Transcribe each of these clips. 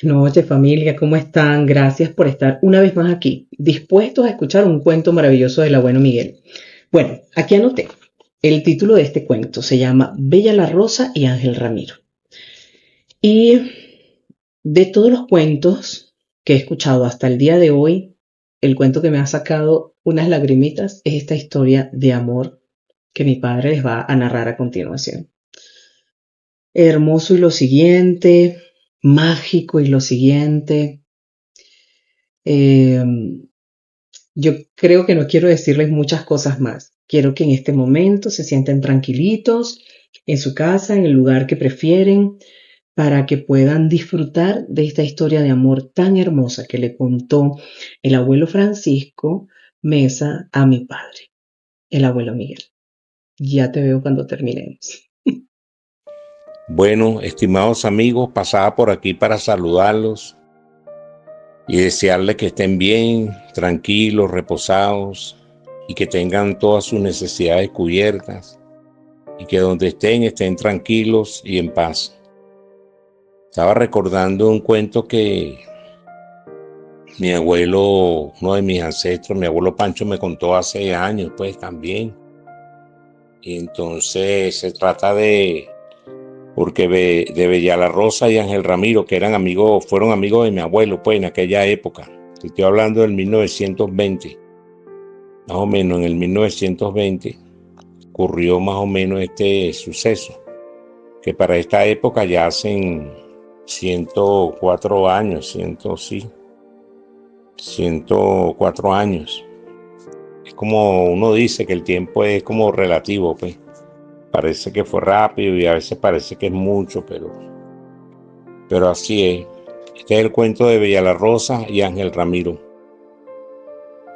Noche familia, ¿cómo están? Gracias por estar una vez más aquí, dispuestos a escuchar un cuento maravilloso del abuelo Miguel. Bueno, aquí anoté. El título de este cuento se llama Bella la Rosa y Ángel Ramiro. Y de todos los cuentos que he escuchado hasta el día de hoy, el cuento que me ha sacado unas lagrimitas es esta historia de amor que mi padre les va a narrar a continuación. Hermoso y lo siguiente, mágico y lo siguiente. Eh, Yo creo que no quiero decirles muchas cosas más. Quiero que en este momento se sienten tranquilitos en su casa, en el lugar que prefieren, para que puedan disfrutar de esta historia de amor tan hermosa que le contó el abuelo Francisco Mesa a mi padre, el abuelo Miguel. Ya te veo cuando terminemos. Bueno, estimados amigos, pasaba por aquí para saludarlos y desearles que estén bien, tranquilos, reposados y que tengan todas sus necesidades cubiertas y que donde estén tranquilos y en paz. Estaba recordando un cuento que mi abuelo, uno de mis ancestros, mi abuelo Pancho me contó hace años, pues también. Y entonces se trata porque de Bella la Rosa y Ángel Ramiro, que eran amigos, fueron amigos de mi abuelo, pues en aquella época. Estoy hablando del 1920, más o menos en el 1920 ocurrió más o menos este suceso, que para esta época ya hacen 104 años, 104 años. Es como uno dice que el tiempo es como relativo, pues. Parece que fue rápido y a veces parece que es mucho, pero así es. Este es el cuento de Bella la Rosa y Ángel Ramiro.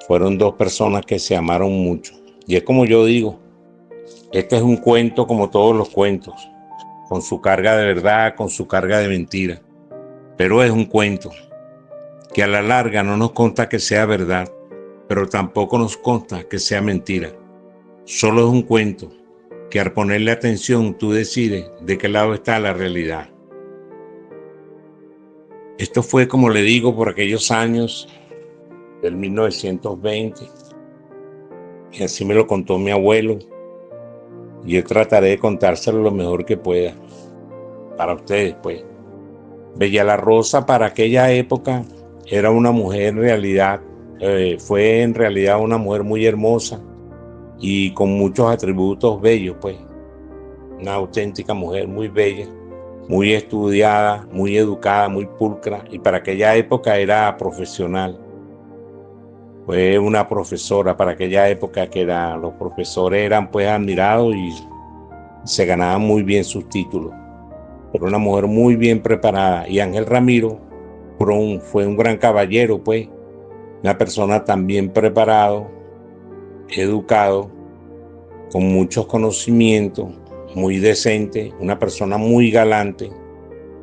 Fueron dos personas que se amaron mucho. Y es como yo digo, este es un cuento como todos los cuentos, con su carga de verdad, con su carga de mentira. Pero es un cuento que a la larga no nos consta que sea verdad, pero tampoco nos consta que sea mentira. Solo es un cuento que al ponerle atención tú decides de qué lado está la realidad. Esto fue, como le digo, por aquellos años del 1920, y así me lo contó mi abuelo, y yo trataré de contárselo lo mejor que pueda para ustedes, pues. Bella la Rosa para aquella época era una mujer en realidad, fue en realidad una mujer muy hermosa y con muchos atributos bellos, pues. Una auténtica mujer muy bella, muy estudiada, muy educada, muy pulcra, y para aquella época era profesional. Fue una profesora para aquella época los profesores eran pues admirados y se ganaban muy bien sus títulos. Era una mujer muy bien preparada. Y Ángel Ramiro fue un gran caballero, pues, una persona también preparado, educado, con muchos conocimientos, muy decente, una persona muy galante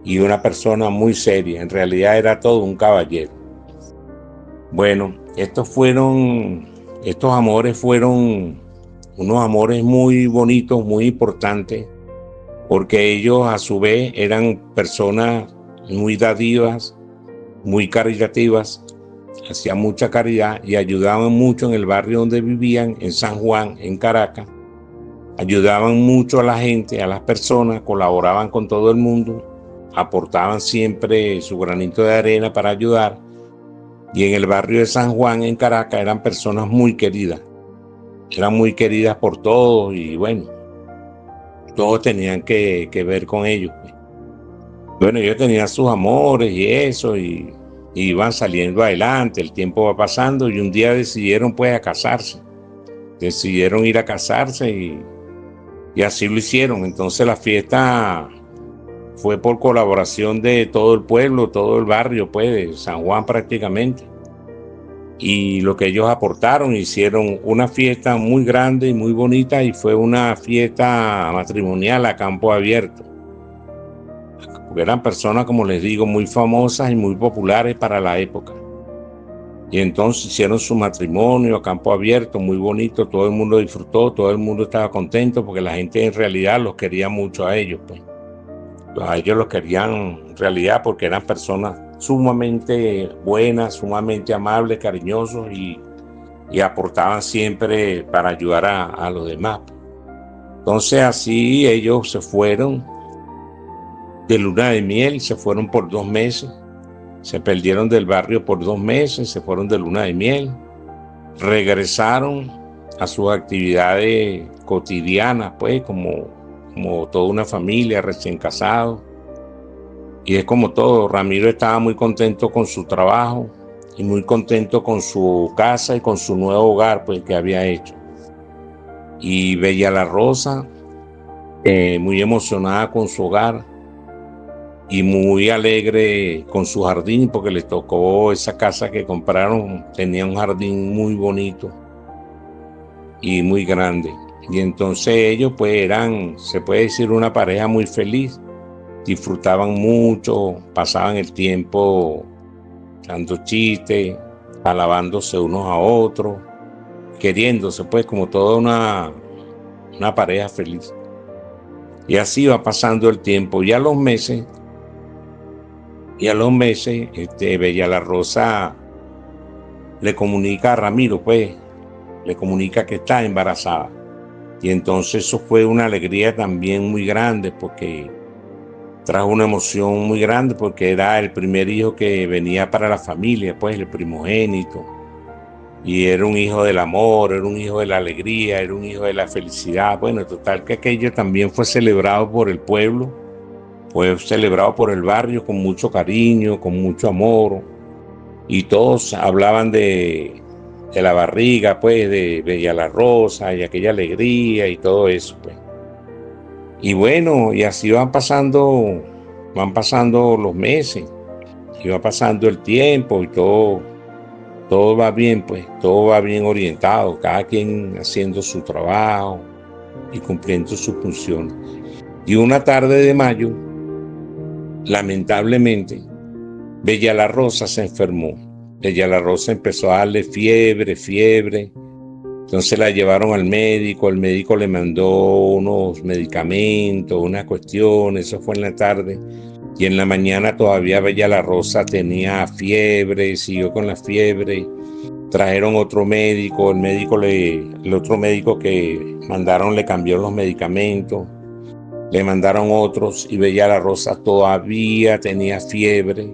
y una persona muy seria. En realidad era todo un caballero. Bueno, estos amores fueron unos amores muy bonitos, muy importantes, porque ellos a su vez eran personas muy dadivas, muy caritativas, hacían mucha caridad y ayudaban mucho en el barrio donde vivían, en San Juan, en Caracas. Ayudaban mucho a la gente, a las personas, colaboraban con todo el mundo, aportaban siempre su granito de arena para ayudar. Y en el barrio de San Juan, en Caracas, eran muy queridas por todos y bueno, todos tenían que ver con ellos. Bueno, ellos tenían sus amores y eso, y iban saliendo adelante, el tiempo va pasando y un día decidieron pues a casarse. Decidieron ir a casarse y así lo hicieron. Entonces la fiesta fue por colaboración de todo el pueblo, todo el barrio, pues, de San Juan prácticamente. Y lo que ellos aportaron, hicieron una fiesta muy grande y muy bonita y fue una fiesta matrimonial a campo abierto. Porque eran personas, como les digo, muy famosas y muy populares para la época. Y entonces hicieron su matrimonio a campo abierto, muy bonito, todo el mundo disfrutó, todo el mundo estaba contento porque la gente en realidad los quería mucho a ellos, pues. A ellos los querían en realidad porque eran personas sumamente buenas, sumamente amables, cariñosos y aportaban siempre para ayudar a los demás. Entonces así ellos se fueron de luna de miel, se fueron por 2 meses, se perdieron del barrio por 2 meses, se fueron de luna de miel, regresaron a sus actividades cotidianas, pues como toda una familia recién casado. Y es como todo, Ramiro estaba muy contento con su trabajo y muy contento con su casa y con su nuevo hogar, pues, que había hecho. Y Bella la Rosa, muy emocionada con su hogar y muy alegre con su jardín, porque le tocó esa casa que compraron, tenía un jardín muy bonito y muy grande. Y entonces ellos pues eran, se puede decir, una pareja muy feliz. Disfrutaban mucho, pasaban el tiempo dando chistes, alabándose unos a otros, queriéndose, pues, como toda una pareja feliz. Y así va pasando el tiempo. Y a los meses, Bella la Rosa le comunica a Ramiro, pues, le comunica que está embarazada. Y entonces eso fue una alegría también muy grande, porque trajo una emoción muy grande, porque era el primer hijo que venía para la familia, pues, el primogénito. Y era un hijo del amor, era un hijo de la alegría, era un hijo de la felicidad. Bueno, total que aquello también fue celebrado por el pueblo, fue celebrado por el barrio con mucho cariño, con mucho amor. Y todos hablaban de la barriga, pues, de Bella la Rosa y aquella alegría y todo eso, pues. Y bueno, y así van pasando los meses, y va pasando el tiempo y todo va bien, pues, todo va bien orientado, cada quien haciendo su trabajo y cumpliendo sus funciones. Y una tarde de mayo, lamentablemente, Bella la Rosa se enfermó. Bella la Rosa empezó a darle fiebre. Entonces la llevaron al médico, el médico le mandó unos medicamentos, unas cuestiones, eso fue en la tarde. Y en la mañana todavía Bella la Rosa tenía fiebre, siguió con la fiebre. Trajeron otro médico, el otro médico que mandaron le cambió los medicamentos, le mandaron otros y Bella la Rosa todavía tenía fiebre,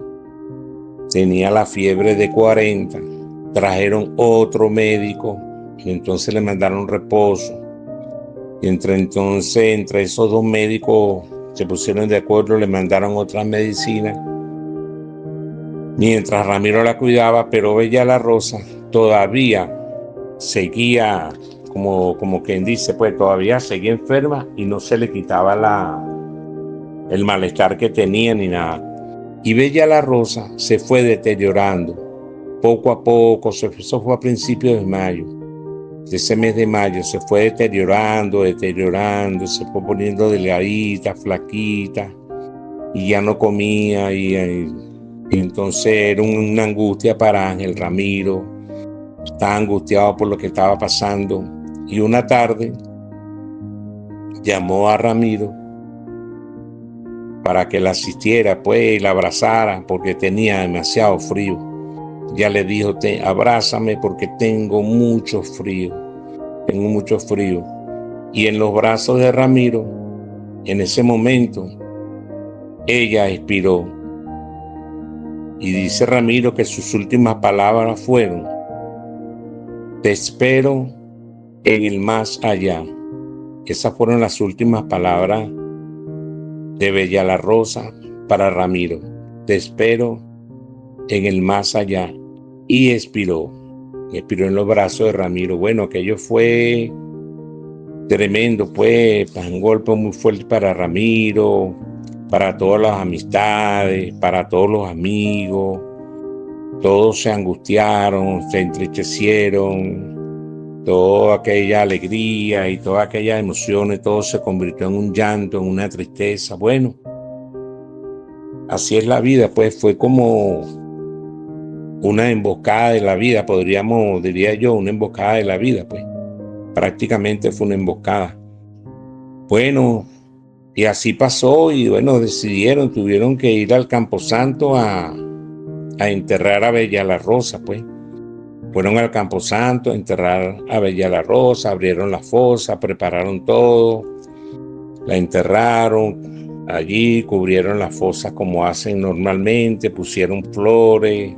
tenía la fiebre de 40. Trajeron otro médico y entonces le mandaron reposo. Y entre esos 2 médicos se pusieron de acuerdo, le mandaron otras medicinas mientras Ramiro la cuidaba, pero Bella la Rosa todavía seguía, como quien dice, pues todavía seguía enferma y no se le quitaba el malestar que tenía ni nada. Y Bella la Rosa se fue deteriorando poco a poco, eso fue a principios de mayo, de ese mes de mayo, se fue deteriorando, se fue poniendo delgadita, flaquita, y ya no comía, y entonces era una angustia para Ángel Ramiro. Estaba angustiado por lo que estaba pasando. Y una tarde llamó a Ramiro para que la asistiera, pues, y la abrazara porque tenía demasiado frío. Ya le dijo, abrázame porque tengo mucho frío. Y en los brazos de Ramiro, en ese momento, ella expiró. Y dice Ramiro que sus últimas palabras fueron: te espero en el más allá. Esas fueron las últimas palabras de Bella la Rosa para Ramiro. Te espero en el más allá. Y expiró en los brazos de Ramiro. Bueno, aquello fue tremendo, pues, un golpe muy fuerte para Ramiro, para todas las amistades, para todos los amigos. Todos se angustiaron, se entristecieron. Toda aquella alegría y todas aquellas emociones, todo se convirtió en un llanto, en una tristeza. Bueno, así es la vida, pues fue como una emboscada de la vida, diría yo, una emboscada de la vida, pues. Prácticamente fue una emboscada. Bueno, y así pasó, y bueno, tuvieron que ir al Camposanto a a enterrar a Bella la Rosa, pues. Fueron al Camposanto a enterrar a Bella la Rosa, abrieron la fosa, prepararon todo, la enterraron allí, cubrieron la fosa como hacen normalmente, pusieron flores,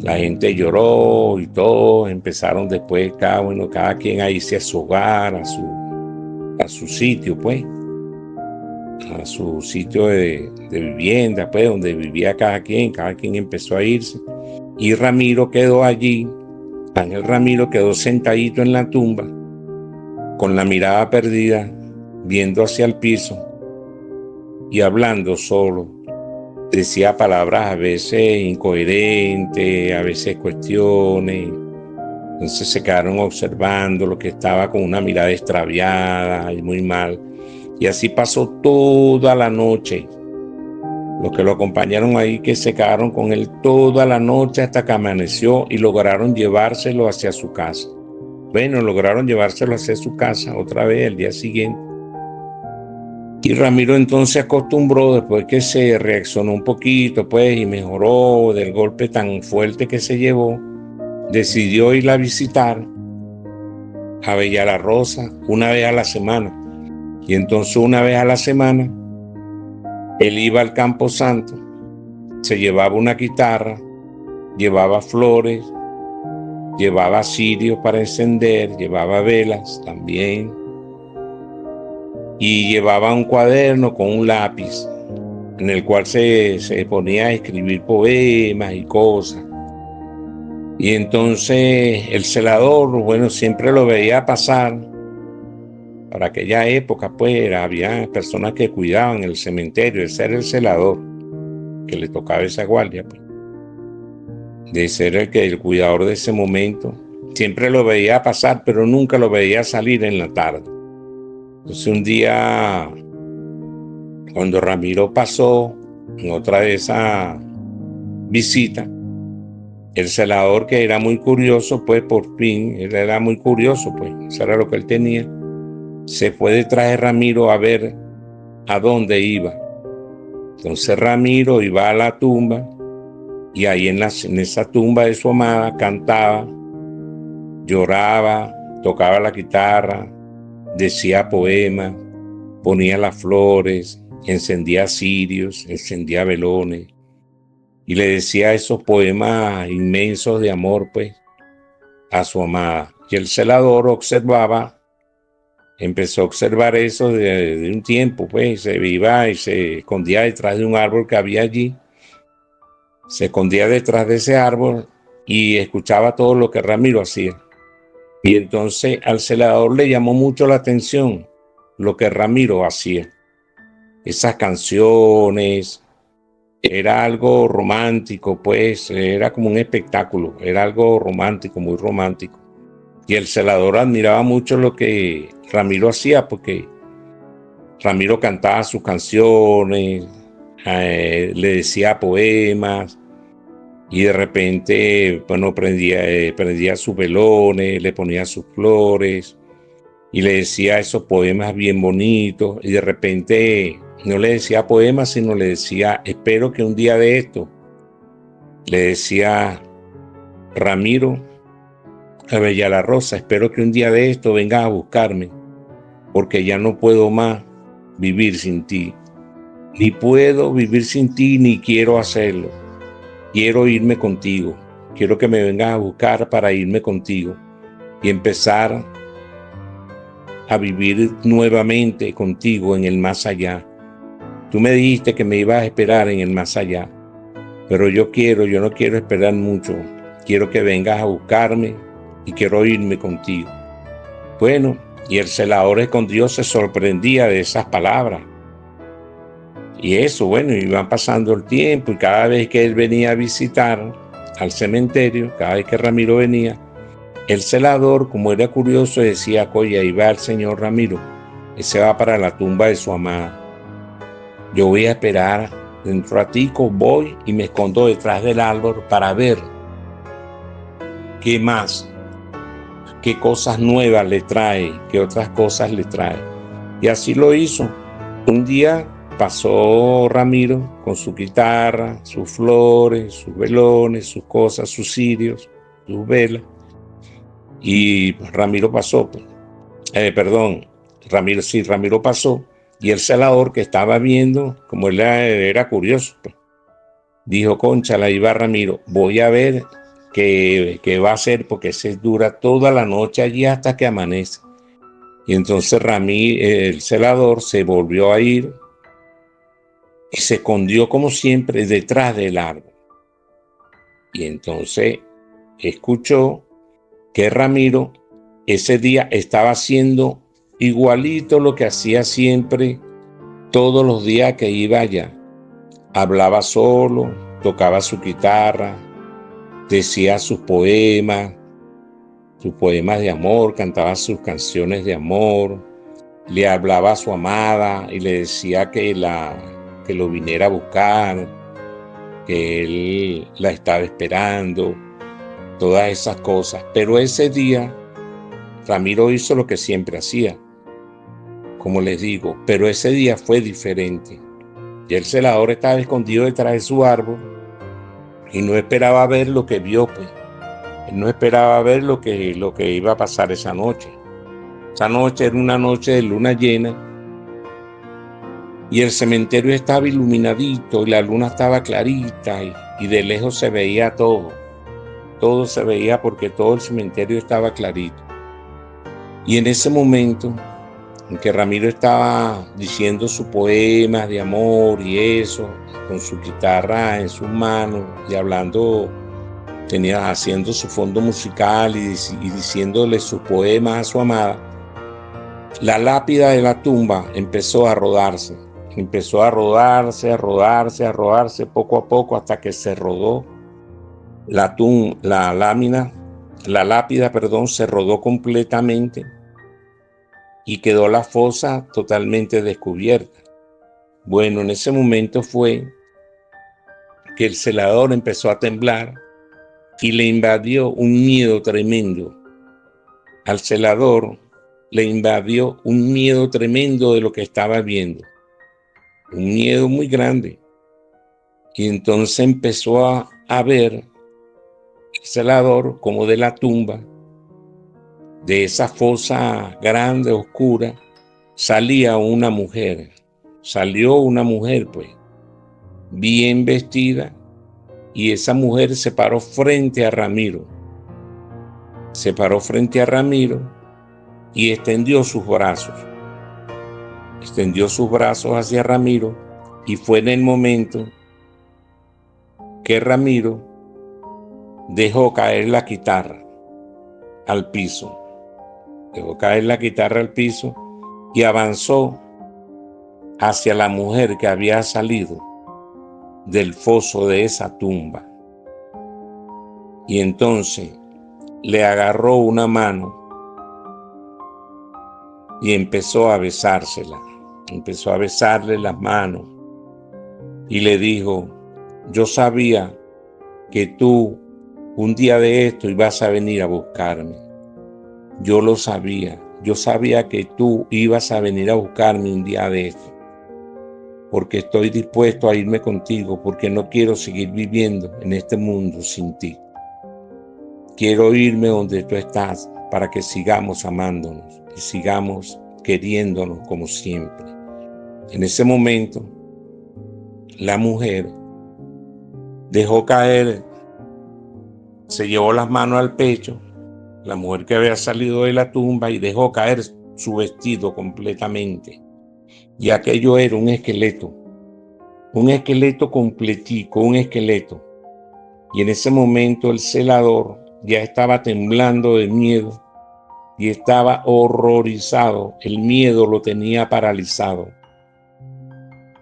la gente lloró y todo, empezaron después cada quien a irse a su hogar, a su sitio, pues, a su sitio de vivienda, pues, donde vivía cada quien empezó a irse. Y Ramiro quedó allí, Ángel Ramiro quedó sentadito en la tumba, con la mirada perdida, viendo hacia el piso y hablando solo. Decía palabras a veces incoherentes, a veces cuestiones. Entonces se quedaron observando lo que estaba con una mirada extraviada y muy mal. Y así pasó toda la noche. Los que lo acompañaron ahí, que se quedaron con él toda la noche hasta que amaneció y lograron llevárselo hacia su casa. Bueno, lograron llevárselo hacia su casa otra vez el día siguiente. Y Ramiro entonces acostumbró, después que se reaccionó un poquito, pues, y mejoró del golpe tan fuerte que se llevó, decidió ir a visitar a Bella la Rosa una vez a la semana. Y entonces una vez a la semana, él iba al Camposanto, se llevaba una guitarra, llevaba flores, llevaba cirios para encender, llevaba velas también, y llevaba un cuaderno con un lápiz en el cual se ponía a escribir poemas y cosas. Y entonces el celador, bueno, siempre lo veía pasar. Para aquella época, pues, había personas que cuidaban el cementerio. Ese era el celador, que le tocaba esa guardia, pues, de ser el cuidador de ese momento. Siempre lo veía pasar, pero nunca lo veía salir en la tarde. Entonces un día, cuando Ramiro pasó en otra de esas visitas, el celador, que era muy curioso, pues por fin, él era muy curioso, pues, eso era lo que él tenía, se fue detrás de Ramiro a ver a dónde iba. Entonces Ramiro iba a la tumba y ahí en esa tumba de su amada cantaba, lloraba, tocaba la guitarra, decía poemas, ponía las flores, encendía cirios, encendía velones y le decía esos poemas inmensos de amor, pues, a su amada. Y el celador observaba, empezó a observar eso de un tiempo, pues, se iba y se escondía detrás de un árbol que había allí, se escondía detrás de ese árbol y escuchaba todo lo que Ramiro hacía. Y entonces al celador le llamó mucho la atención lo que Ramiro hacía. Esas canciones, era algo romántico, pues, era como un espectáculo, era algo romántico, muy romántico. Y el celador admiraba mucho lo que Ramiro hacía, porque Ramiro cantaba sus canciones, le decía poemas, y de repente, bueno, prendía sus velones, le ponía sus flores, y le decía esos poemas bien bonitos, y de repente no le decía poemas, sino le decía, espero que un día de esto, le decía Ramiro a Bella la Rosa, espero que un día de esto vengas a buscarme, porque ya no puedo más vivir sin ti. Ni puedo vivir sin ti, ni quiero hacerlo. Quiero irme contigo. Quiero que me vengas a buscar para irme contigo y empezar a vivir nuevamente contigo en el más allá. Tú me dijiste que me ibas a esperar en el más allá, pero yo no quiero esperar mucho. Quiero que vengas a buscarme y quiero irme contigo. Bueno, y el celador escondido se sorprendía de esas palabras. Y eso, bueno, iban pasando el tiempo y cada vez que él venía a visitar al cementerio, cada vez que Ramiro venía, el celador, como era curioso, decía, oye, ahí va el señor Ramiro, ese va para la tumba de su amada. Yo voy a esperar, dentro de ratico voy y me escondo detrás del árbol para ver qué más, qué cosas nuevas le trae, qué otras cosas le trae. Y así lo hizo. Un día pasó Ramiro con su guitarra, sus flores, sus velones, sus cosas, sus cirios, sus velas. Y Ramiro pasó, Ramiro pasó. Y el celador, que estaba viendo, como él era curioso, pues, dijo: cónchale, ahí va Ramiro, voy a ver qué va a hacer, porque ese dura toda la noche allí hasta que amanece. Y entonces el celador se volvió a ir y se escondió como siempre detrás del árbol. Y entonces escuchó que Ramiro ese día estaba haciendo igualito lo que hacía siempre todos los días que iba allá. Hablaba solo, tocaba su guitarra, decía sus poemas de amor, cantaba sus canciones de amor, le hablaba a su amada y le decía que lo viniera a buscar, que él la estaba esperando, todas esas cosas. Pero ese día Ramiro hizo lo que siempre hacía, como les digo, pero ese día fue diferente. Y el celador estaba escondido detrás de su árbol y no esperaba ver lo que vio, pues. Él no esperaba ver lo que iba a pasar esa noche. Esa noche era una noche de luna llena y el cementerio estaba iluminadito y la luna estaba clarita y de lejos se veía todo. Todo se veía porque todo el cementerio estaba clarito. Y en ese momento en que Ramiro estaba diciendo su poema de amor y eso, con su guitarra en sus manos y hablando, haciendo su fondo musical y diciéndole sus poemas a su amada, la lápida de la tumba empezó a rodarse. Empezó a rodarse poco a poco hasta que se rodó. La lápida, se rodó completamente y quedó la fosa totalmente descubierta. Bueno, en ese momento fue que el celador empezó a temblar y le invadió un miedo tremendo. Al celador le invadió un miedo tremendo de lo que estaba viendo. Un miedo muy grande. Y entonces empezó a ver el celador como de la tumba, de esa fosa grande, oscura, salía una mujer. Salió una mujer, pues, bien vestida, y esa mujer se paró frente a Ramiro. Se paró frente a Ramiro y extendió sus brazos. Extendió sus brazos hacia Ramiro y fue en el momento que Ramiro dejó caer la guitarra al piso. Dejó caer la guitarra al piso y avanzó hacia la mujer que había salido del foso de esa tumba. Y entonces le agarró una mano y empezó a besársela. Empezó a besarle las manos y le dijo: yo sabía que tú un día de esto ibas a venir a buscarme. Yo lo sabía. Yo sabía que tú ibas a venir a buscarme un día de esto, porque estoy dispuesto a irme contigo, porque no quiero seguir viviendo en este mundo sin ti. Quiero irme donde tú estás para que sigamos amándonos y sigamos queriéndonos como siempre. En ese momento, la mujer dejó caer, se llevó las manos al pecho, la mujer que había salido de la tumba, y dejó caer su vestido completamente. Y aquello era un esqueleto completico, un esqueleto. Y en ese momento el celador ya estaba temblando de miedo y estaba horrorizado. El miedo lo tenía paralizado.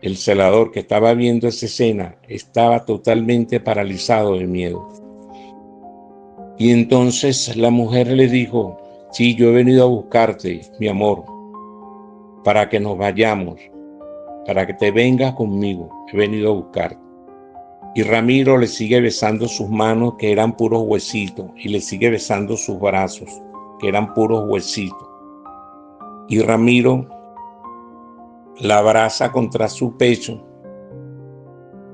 El celador, que estaba viendo esa escena, estaba totalmente paralizado de miedo. Y entonces la mujer le dijo: sí, yo he venido a buscarte, mi amor, para que nos vayamos, para que te vengas conmigo. He venido a buscarte. Y Ramiro le sigue besando sus manos, que eran puros huesitos, y le sigue besando sus brazos, que eran puros huesitos. Y Ramiro la abraza contra su pecho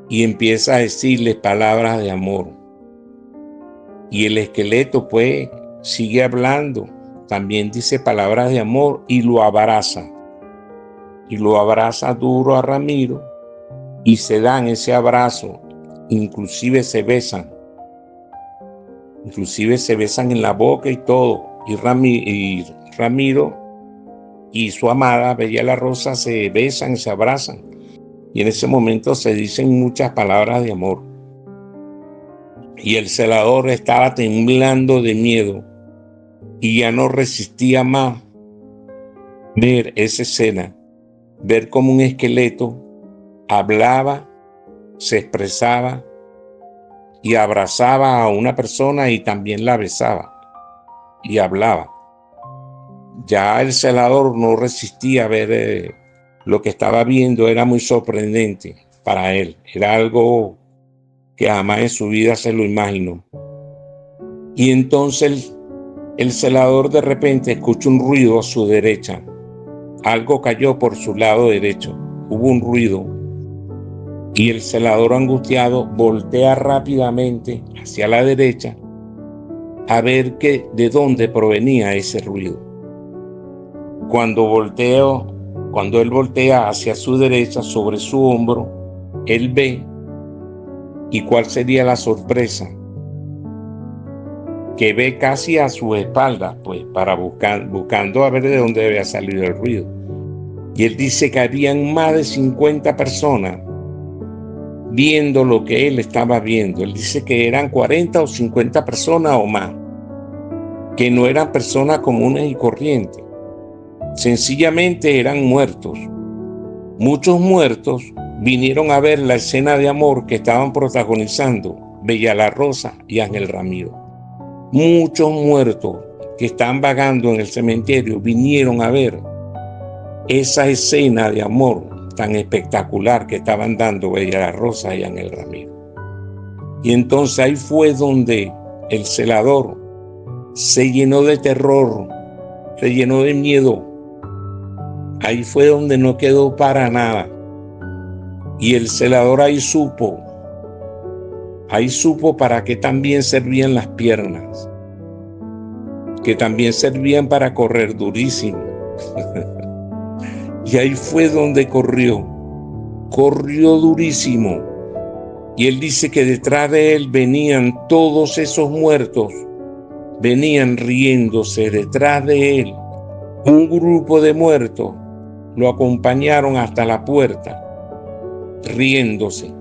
y empieza a decirle palabras de amor. Y el esqueleto pues sigue hablando, también dice palabras de amor y lo abraza. Y lo abraza duro a Ramiro y se dan ese abrazo, inclusive se besan en la boca y todo. Y Ramiro y su amada Bella la Rosa se besan, se abrazan. Y en ese momento se dicen muchas palabras de amor. Y el celador estaba temblando de miedo y ya no resistía más ver esa escena, ver cómo un esqueleto hablaba, se expresaba y abrazaba a una persona y también la besaba y hablaba. Ya el celador no resistía a ver lo que estaba viendo, era muy sorprendente para él, era algo que jamás en su vida se lo imaginó. Y entonces el celador de repente escucha un ruido a su derecha. Algo cayó por su lado derecho. Hubo un ruido. Y el celador angustiado voltea rápidamente hacia la derecha a ver de dónde provenía ese ruido. Cuando él voltea hacia su derecha, sobre su hombro, él ve, ¿y cuál sería la sorpresa? Que ve casi a su espalda, pues, buscando a ver de dónde había salido el ruido. Y él dice que habían más de 50 personas viendo lo que él estaba viendo. Él dice que eran 40 o 50 personas o más, que no eran personas comunes y corrientes. Sencillamente eran muertos. Muchos muertos vinieron a ver la escena de amor que estaban protagonizando Bella la Rosa y Ángel Ramiro. Muchos muertos que están vagando en el cementerio vinieron a ver esa escena de amor tan espectacular que estaban dando Bella la Rosa y Ángel Ramiro. Y entonces ahí fue donde el celador se llenó de terror, se llenó de miedo. Ahí fue donde no quedó para nada. Y el celador ahí supo para qué también servían las piernas, que también servían para correr durísimo. Y ahí fue donde corrió durísimo. Y él dice que detrás de él venían todos esos muertos, venían riéndose detrás de él. Un grupo de muertos lo acompañaron hasta la puerta, riéndose,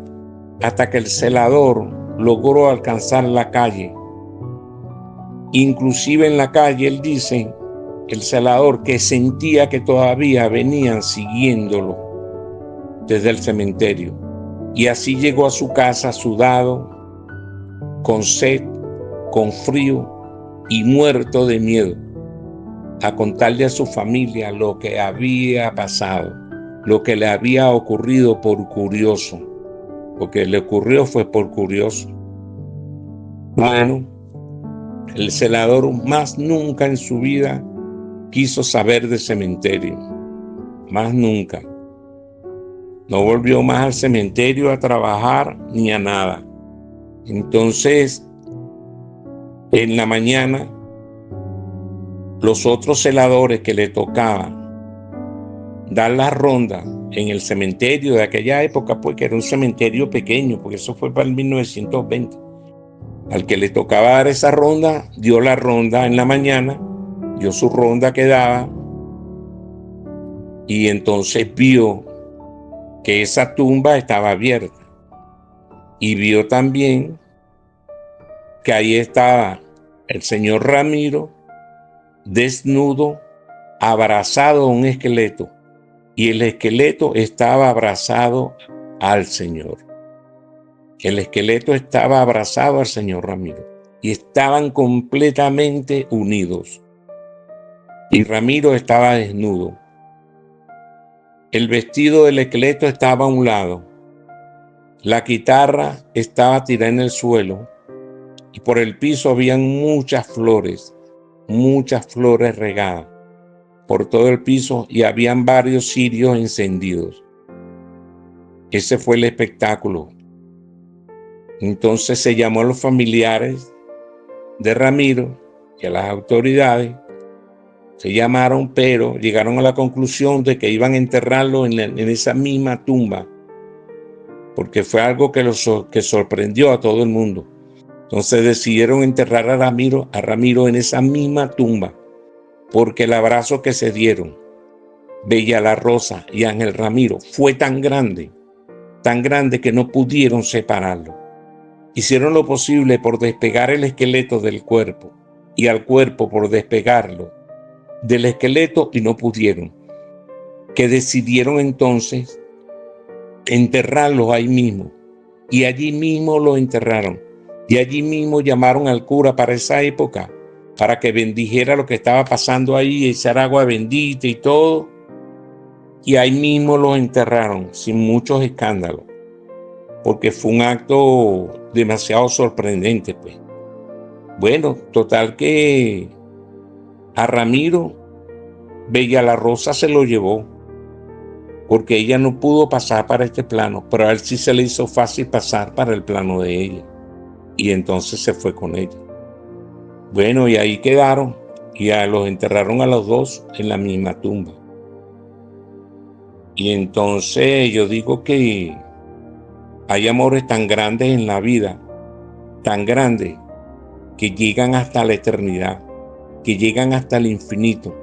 hasta que el celador logró alcanzar la calle. Inclusive en la calle él dice, el celador, que sentía que todavía venían siguiéndolo desde el cementerio. Y así llegó a su casa sudado, con sed, con frío y muerto de miedo, a contarle a su familia lo que había pasado, lo que le había ocurrido por curioso. Lo que le ocurrió fue por curioso. Bueno, el celador más nunca en su vida quiso saber de cementerio, más nunca. No volvió más al cementerio a trabajar ni a nada. Entonces, en la mañana, los otros celadores que le tocaban dar la ronda en el cementerio de aquella época, pues que era un cementerio pequeño, porque eso fue para el 1920. Al que le tocaba dar esa ronda, dio la ronda en la mañana, dio su ronda que daba, y entonces vio que esa tumba estaba abierta. Y vio también que ahí estaba el señor Ramiro, desnudo, abrazado a un esqueleto. Y el esqueleto estaba abrazado al Señor. El esqueleto estaba abrazado al señor Ramiro. Y estaban completamente unidos. Y Ramiro estaba desnudo. El vestido del esqueleto estaba a un lado. La guitarra estaba tirada en el suelo. Y por el piso habían muchas flores regadas. por todo el piso y habían varios cirios encendidos. Ese fue el espectáculo. Entonces se llamó a los familiares de Ramiro y a las autoridades. Se llamaron, pero llegaron a la conclusión de que iban a enterrarlo en esa misma tumba, porque fue algo que sorprendió a todo el mundo. Entonces decidieron enterrar a Ramiro en esa misma tumba, porque el abrazo que se dieron Bella la Rosa y Ángel Ramiro fue tan grande que no pudieron separarlo. Hicieron lo posible por despegar el esqueleto del cuerpo y al cuerpo por despegarlo del esqueleto y no pudieron. Que decidieron entonces enterrarlos ahí mismo, y allí mismo los enterraron, y allí mismo llamaron al cura para esa época para que bendijera lo que estaba pasando ahí, echar agua bendita y todo, y ahí mismo los enterraron sin muchos escándalos, porque fue un acto demasiado sorprendente, pues. Bueno, total que a Ramiro Bella la Rosa se lo llevó, porque ella no pudo pasar para este plano, pero a él sí se le hizo fácil pasar para el plano de ella, y entonces se fue con ella. Bueno, y ahí quedaron, y los enterraron a los dos en la misma tumba. Y entonces yo digo que hay amores tan grandes en la vida, tan grandes, que llegan hasta la eternidad, que llegan hasta el infinito,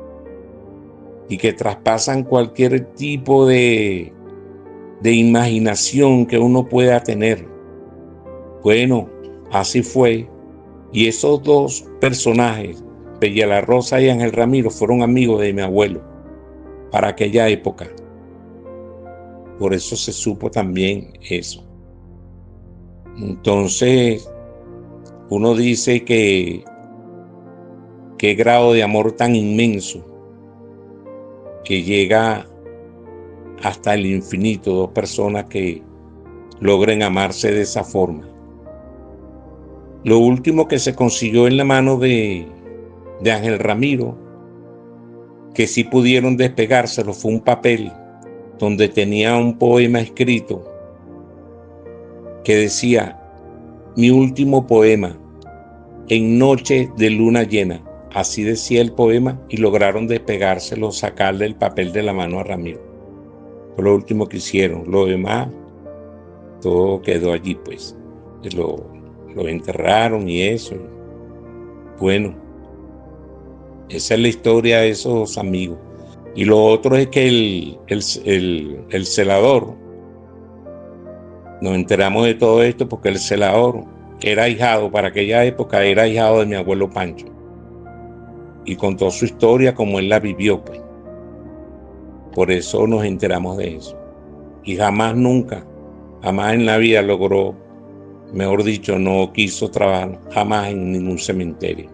y que traspasan cualquier tipo de imaginación que uno pueda tener. Bueno, así fue. Y esos dos personajes, Bella la Rosa y Ángel Ramiro, fueron amigos de mi abuelo para aquella época. Por eso se supo también eso. Entonces, uno dice que qué grado de amor tan inmenso que llega hasta el infinito, dos personas que logren amarse de esa forma. Lo último que se consiguió en la mano de Ángel Ramiro, que sí pudieron despegárselo, fue un papel donde tenía un poema escrito que decía: mi último poema, en noche de luna llena. Así decía el poema, y lograron despegárselo, sacarle el papel de la mano a Ramiro. Fue lo último que hicieron. Lo demás, todo quedó allí, pues. Lo enterraron y eso. Bueno, esa es la historia de esos amigos. Y lo otro es que el celador, nos enteramos de todo esto porque el celador era ahijado, para aquella época era ahijado de mi abuelo Pancho, y contó su historia como él la vivió, pues. Por eso nos enteramos de eso. Y jamás en la vida logró, mejor dicho, no quiso trabajar jamás en ningún cementerio.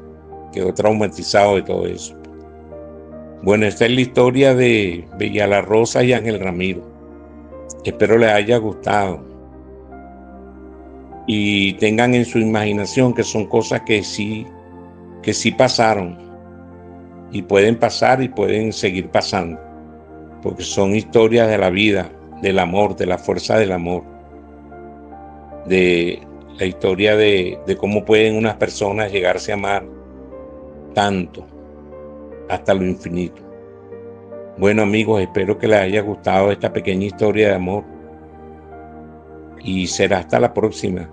Quedó traumatizado de todo eso. Bueno, esta es la historia de Bella la Rosa y Ángel Ramiro. Espero les haya gustado y tengan en su imaginación que son cosas que sí pasaron, y pueden pasar y pueden seguir pasando, porque son historias de la vida, del amor, de la fuerza del amor, de la historia de cómo pueden unas personas llegarse a amar tanto, hasta lo infinito. Bueno, amigos, espero que les haya gustado esta pequeña historia de amor, y será hasta la próxima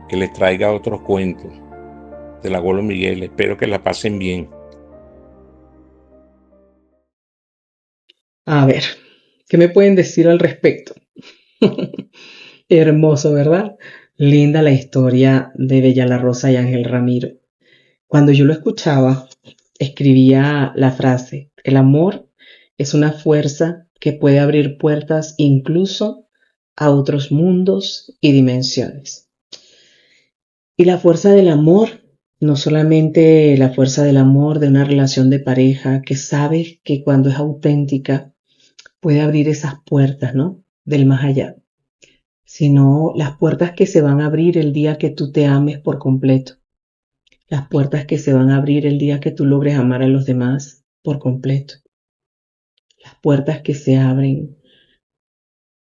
que les traiga otros cuentos del abuelo Miguel. Espero que la pasen bien. A ver, ¿qué me pueden decir al respecto? Hermoso, ¿verdad? Linda la historia de Bella la Rosa y Ángel Ramiro. Cuando yo lo escuchaba, escribía la frase: el amor es una fuerza que puede abrir puertas incluso a otros mundos y dimensiones. Y la fuerza del amor, no solamente la fuerza del amor de una relación de pareja que sabes que cuando es auténtica puede abrir esas puertas, ¿no?, del más allá, sino las puertas que se van a abrir el día que tú te ames por completo, las puertas que se van a abrir el día que tú logres amar a los demás por completo. Las puertas que se abren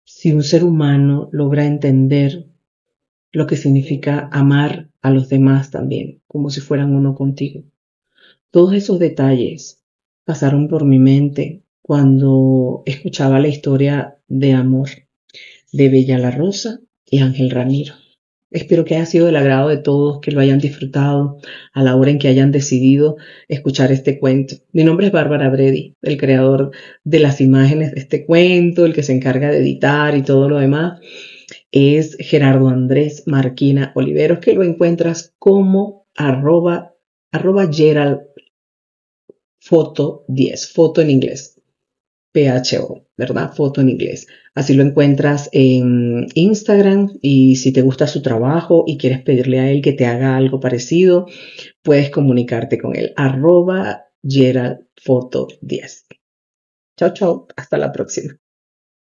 si un ser humano logra entender lo que significa amar a los demás también, como si fueran uno contigo. Todos esos detalles pasaron por mi mente cuando escuchaba la historia de amor de Bella la Rosa y Ángel Ramiro. Espero que haya sido del agrado de todos, que lo hayan disfrutado a la hora en que hayan decidido escuchar este cuento. Mi nombre es Bárbara Bredi, el creador de las imágenes de este cuento, el que se encarga de editar y todo lo demás. Es Gerardo Andrés Marquina Oliveros, que lo encuentras como arroba Gerald Foto 10, foto en inglés. PHO, ¿verdad? Foto en inglés. Así lo encuentras en Instagram y si te gusta su trabajo y quieres pedirle a él que te haga algo parecido, puedes comunicarte con él. @GeraldFoto10. Chao, chao. Hasta la próxima.